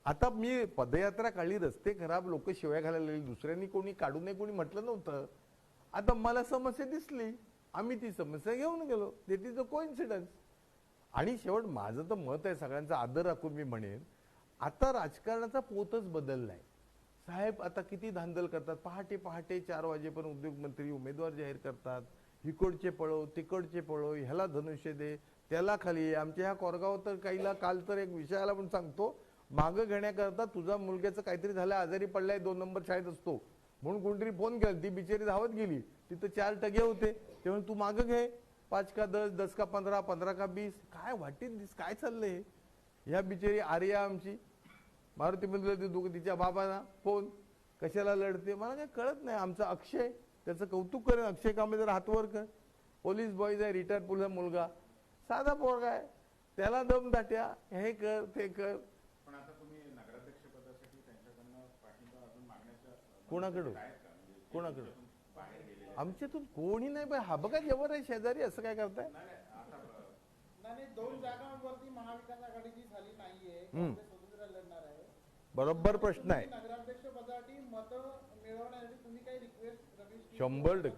आता मी पदयात्रा काढली, रस्ते खराब, लोक शिवाय घालायला लागली, दुसऱ्यांनी कोणी काढू नये कोणी म्हटलं नव्हतं. आता मला समस्या दिसली, आम्ही ती समस्या घेऊन गेलो. देट इज अ कोइन्सिडन्स. आणि शेवट माझं तर मत आहे, सगळ्यांचा आदर राखून मी म्हणेन, आता राजकारणाचा पोतच बदललाय साहेब. आता किती धांदल करतात, पहाटे पहाटे 4 वाजेपर्यंत उद्योगमंत्री उमेदवार जाहीर करतात, इकडचे पळव तिकडचे पळव, ह्याला धनुष्य दे त्याला खाली. आमच्या ह्या कोरगाव तर काहीला काल तर एक विषयाला पण सांगतो, मागं घेण्याकरता तुझा मुलग्याचं काहीतरी झालं, आजारी पडलाय, 2 नंबर शाळेत असतो म्हणून कोणतरी फोन केला, ती बिचारी धावत गेली, तिथं 4 टगे होते, तेव्हा तू मागं घे, 5 का 10, 10 का 15, 15 का 20. काय वाटेल दिस, काय चाललंय. ह्या बिचारी आर्या आमची मारुती मंदिरात तिच्या बाबांना फोन, कशाला लढते मला काय कळत नाही. आमचा अक्षय, त्याचं कौतुक करेन, अक्षय कांबळे जर हातवर कर, पोलीस बॉईज आहे, रिटायर्ड पोलीस मुलगा, साधा पोरगा आहे, त्याला दम दाट्या, हे कर ते कर. पण आता तुम्ही नगराध्यक्ष पदासाठी त्यांच्याकडनं पाठिंबा अजून मागण्याच्या कोणाकडून कोणाकडून आमच्यातून कोणी नाही बाय. हा बघा जवळ आहे शेजारी, असं काय करताय. नाही 2 जागांवरती महाविकास आघाडीची झाली नाहीये, काँग्रेस स्वतंत्र लढणार आहे. बरोबर प्रश्न आहे. नगराध्यक्ष पदासाठी मत मिळवण्यासाठी तुम्ही काही रिक्वेस्ट 100%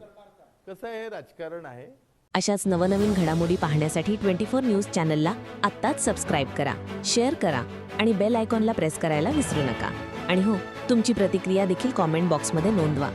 कसं आहे, हे राजकारण आहे. अशाच नवनवीन घडामोडी पाहण्यासाठी 24 न्यूज चॅनलला आत्ताच सबस्क्राईब करा, शेअर करा आणि बेल आयकॉनला प्रेस करायला विसरू नका. आणि हो, तुमची प्रतिक्रिया देखील कॉमेंट बॉक्समध्ये नोंदवा.